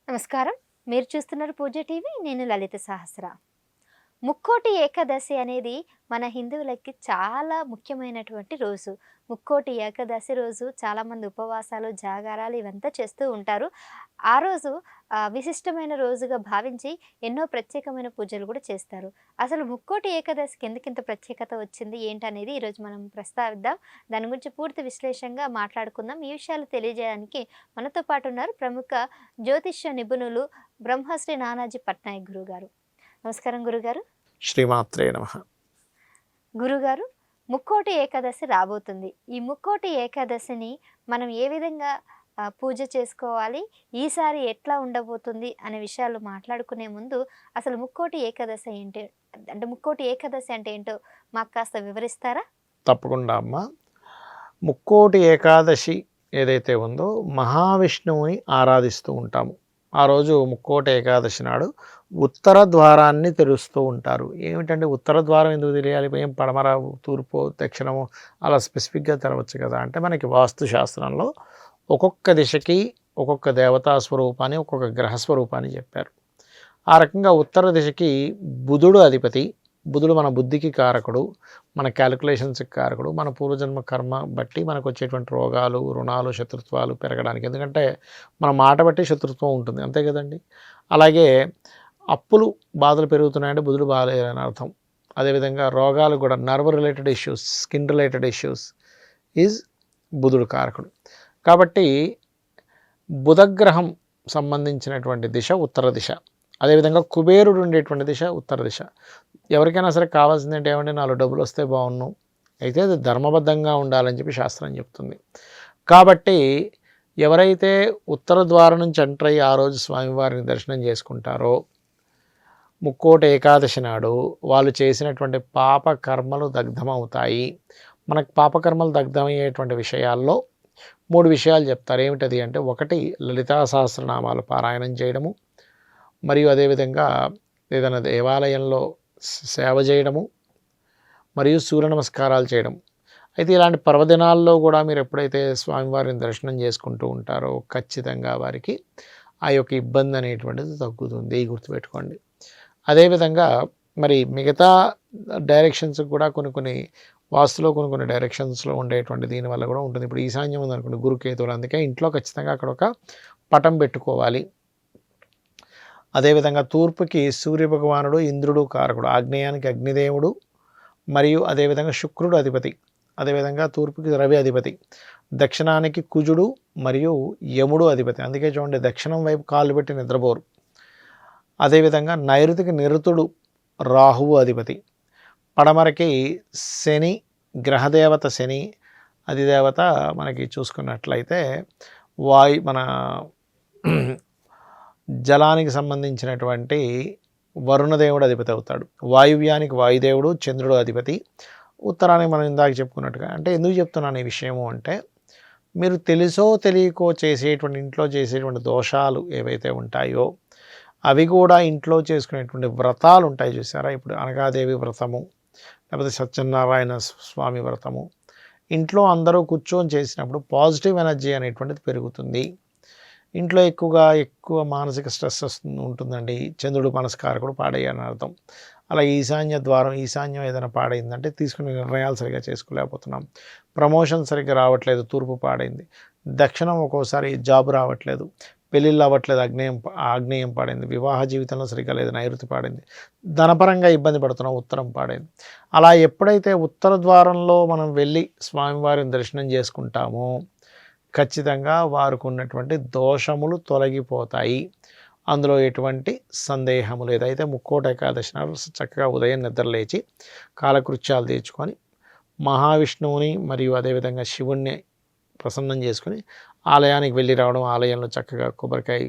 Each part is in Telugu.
నమస్కారం. మీరు చూస్తున్నారు పూజ టీవీ. నేను లలిత సహస్ర. ముక్కోటి ఏకాదశి అనేది మన హిందువులకి చాలా ముఖ్యమైనటువంటి రోజు. ముక్కోటి ఏకాదశి రోజు చాలామంది ఉపవాసాలు, జాగారాలు ఇవంతా చేస్తూ ఉంటారు. ఆ రోజు విశిష్టమైన రోజుగా భావించి ఎన్నో ప్రత్యేకమైన పూజలు కూడా చేస్తారు. అసలు ముక్కోటి ఏకాదశికి ఎందుకింత ప్రత్యేకత వచ్చింది ఏంటనేది ఈరోజు మనం ప్రస్తావిద్దాం. దాని గురించి పూర్తి విశ్లేషంగా మాట్లాడుకుందాం. ఈ విషయాలు తెలియజేయడానికి మనతో పాటు ఉన్నారు ప్రముఖ జ్యోతిష్య నిపుణులు బ్రహ్మశ్రీ నానాజీ పట్నాయక్ గురుగారు. నమస్కారం గురుగారు. శ్రీమాత్రే నమః. గురుగారు, ముక్కోటి ఏకాదశి రాబోతుంది. ఈ ముక్కోటి ఏకాదశిని మనం ఏ విధంగా పూజ చేసుకోవాలి? ఈసారి ఎట్లా ఉండబోతుంది అనే విషయాలు మాట్లాడుకునే ముందు అసలు ముక్కోటి ఏకాదశి ఏంటి? అంటే ముక్కోటి ఏకాదశి అంటే ఏంటో మాకు కాస్త వివరిస్తారా? తప్పకుండా అమ్మ. ముక్కోటి ఏకాదశి ఏదైతే ఉందో మహావిష్ణువుని ఆరాధిస్తూ ఉంటాము. ఆ రోజు ముక్కోటి ఏకాదశి నాడు ఉత్తర ద్వారాన్ని తెరుస్తూ ఉంటారు. ఏమిటంటే ఉత్తర ద్వారం ఎందుకు తెలియాలి? ఏం పడమర, తూర్పు, దక్షిణము అలా స్పెసిఫిక్గా తెరవచ్చు కదా అంటే మనకి వాస్తు శాస్త్రంలో ఒక్కొక్క దిశకి ఒక్కొక్క దేవతా స్వరూపాన్ని, ఒక్కొక్క గ్రహ స్వరూపాన్ని చెప్పారు. ఆ రకంగా ఉత్తర దిశకి బుధుడు అధిపతి. బుధుడు మన బుద్ధికి కారకుడు, మన క్యాలిక్యులేషన్స్కి కారకుడు, మన పూర్వజన్మ కర్మ బట్టి మనకు వచ్చేటువంటి రోగాలు, రుణాలు, శత్రుత్వాలు పెరగడానికి. ఎందుకంటే మన మాట బట్టి శత్రుత్వం ఉంటుంది, అంతే కదండి. అలాగే అప్పులు, బాధలు పెరుగుతున్నాయంటే బుధుడు బాగాలేదని అర్థం. అదేవిధంగా రోగాలు కూడా, nerve related issues, skin related issues is బుధుడు కారకుడు. కాబట్టి బుధగ్రహం సంబంధించినటువంటి దిశ ఉత్తర దిశ. అదేవిధంగా కుబేరుడు ఉండేటువంటి దిశ ఉత్తర దిశ. ఎవరికైనా సరే కావాల్సింది అంటే ఏమంటే 4 డబ్బులు వస్తే బాగున్ను, అయితే అది ధర్మబద్ధంగా ఉండాలని చెప్పి శాస్త్రం చెప్తుంది. కాబట్టి ఎవరైతే ఉత్తర ద్వారం నుంచి ఎంటర్ అయ్యి ఆ రోజు స్వామివారిని దర్శనం చేసుకుంటారో ముక్కోటి ఏకాదశి నాడు వాళ్ళు చేసినటువంటి పాప కర్మలు దగ్ధమవుతాయి. మనకు పాపకర్మలు దగ్ధమయ్యేటువంటి విషయాల్లో 3 విషయాలు చెప్తారు. ఏమిటది అంటే, ఒకటి లలితా సహస్రనామాలు పారాయణం చేయడము, మరియు అదేవిధంగా ఏదైనా దేవాలయంలో సేవ చేయడము, మరియు సూర్య నమస్కారాలు చేయడం. అయితే ఇలాంటి పర్వదినాల్లో కూడా మీరు ఎప్పుడైతే స్వామివారిని దర్శనం చేసుకుంటూ ఉంటారో ఖచ్చితంగా వారికి ఆ యొక్క ఇబ్బంది అనేటువంటిది తగ్గుతుంది, గుర్తుపెట్టుకోండి. అదేవిధంగా మరి మిగతా డైరెక్షన్స్కి కూడా కొన్ని వాస్తులో కొన్ని డైరెక్షన్స్లో ఉండేటువంటి దీనివల్ల కూడా ఉంటుంది. ఇప్పుడు ఈశాన్యం ఉందనుకోండి, గురుకేతువులు, అందుకే ఇంట్లో ఖచ్చితంగా అక్కడ ఒక పటం పెట్టుకోవాలి. అదేవిధంగా తూర్పుకి సూర్యభగవానుడు, ఇంద్రుడు కారకుడు, ఆగ్నేయానికి అగ్నిదేవుడు, మరియు అదేవిధంగా శుక్రుడు అధిపతి, అదేవిధంగా తూర్పుకి రవి అధిపతి, దక్షిణానికి కుజుడు మరియు యముడు అధిపతి. అందుకే చూడండి, దక్షిణం వైపు కాళ్ళు పెట్టి నిద్రపోరు. అదేవిధంగా నైరుతికి నిరుతుడు, రాహువు అధిపతి, పడమరకి శని, గ్రహదేవత శని, అధిదేవత మనకి చూసుకున్నట్లయితే మన జలానికి సంబంధించినటువంటి వరుణదేవుడు అధిపతి అవుతాడు. వాయువ్యానికి వాయుదేవుడు, చంద్రుడు అధిపతి. ఉత్తరానికి మనం ఇందాక చెప్పుకున్నట్టుగా. అంటే ఎందుకు చెప్తున్నాను ఈ విషయము అంటే, మీరు తెలుసో తెలియకో చేసేటువంటి ఇంట్లో చేసేటువంటి దోషాలు ఏవైతే ఉంటాయో అవి కూడా ఇంట్లో చేసుకునేటువంటి వ్రతాలు ఉంటాయి చూసారా. ఇప్పుడు అనగాదేవి వ్రతము, లేకపోతే సత్యనారాయణ స్వామి వ్రతము, ఇంట్లో అందరూ కూర్చొని చేసినప్పుడు పాజిటివ్ ఎనర్జీ అనేటువంటిది పెరుగుతుంది. ఇంట్లో ఎక్కువ మానసిక స్ట్రెస్ ఉంటుందండి. చంద్రుడు మనస్కారకుడు, పాడయ్యాలని అర్థం. అలా ఈశాన్యం ఏదైనా పాడైందంటే తీసుకునే నిర్ణయాలు సరిగ్గా చేసుకోలేకపోతున్నాం. ప్రమోషన్ సరిగ్గా రావట్లేదు, తూర్పు పాడైంది. దక్షిణం ఒక్కోసారి జాబ్ రావట్లేదు, పెళ్ళిళ్ళు అవ్వట్లేదు, ఆగ్నేయం పాడైంది. వివాహ జీవితంలో సరిగ్గా లేదు, నైరుతి పాడైంది. ధనపరంగా ఇబ్బంది పడుతున్నాం, ఉత్తరం పాడైంది. అలా ఎప్పుడైతే ఉత్తర ద్వారంలో మనం వెళ్ళి స్వామివారిని దర్శనం చేసుకుంటామో ఖచ్చితంగా వారికి ఉన్నటువంటి దోషములు తొలగిపోతాయి. అందులో ఎటువంటి సందేహము లేదు. అయితే ముక్కోటి ఏకాదశి నాడు చక్కగా ఉదయం నిద్రలేచి కాలకృత్యాలు తీర్చుకొని మహావిష్ణువుని మరియు అదేవిధంగా శివుణ్ణి ప్రసన్నం చేసుకుని ఆలయానికి వెళ్ళి రావడం, ఆలయంలో చక్కగా కొబ్బరికాయ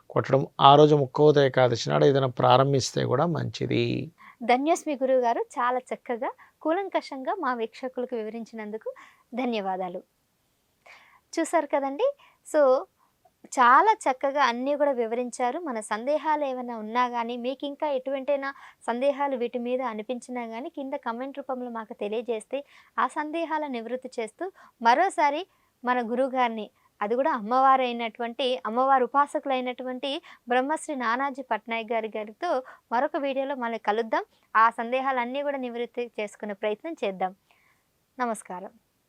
కొట్టడం. ఆ రోజు ముక్కోటి ఏకాదశి నాడు ఏదైనా ప్రారంభిస్తే కూడా మంచిది. ధన్యస్మి గురువు గారు. చాలా చక్కగా కూలంకషంగా మా వీక్షకులకు వివరించినందుకు ధన్యవాదాలు. చూసారు కదండి. సో చాలా చక్కగా అన్నీ కూడా వివరించారు. మన సందేహాలు ఏమైనా ఉన్నా కానీ, మీకు ఇంకా ఎటువంటైనా సందేహాలు వీటి మీద అనిపించినా కానీ కింద కమెంట్ రూపంలో మాకు తెలియజేస్తే ఆ సందేహాలను నివృత్తి చేస్తూ మరోసారి మన గురువుగారిని అది కూడా అమ్మవారు ఉపాసకులైనటువంటి బ్రహ్మశ్రీ నానాజీ పట్నాయక్ గారితో మరొక వీడియోలో మళ్ళీ కలుద్దాం. ఆ సందేహాలన్నీ కూడా నివృత్తి చేసుకునే ప్రయత్నం చేద్దాం. నమస్కారం.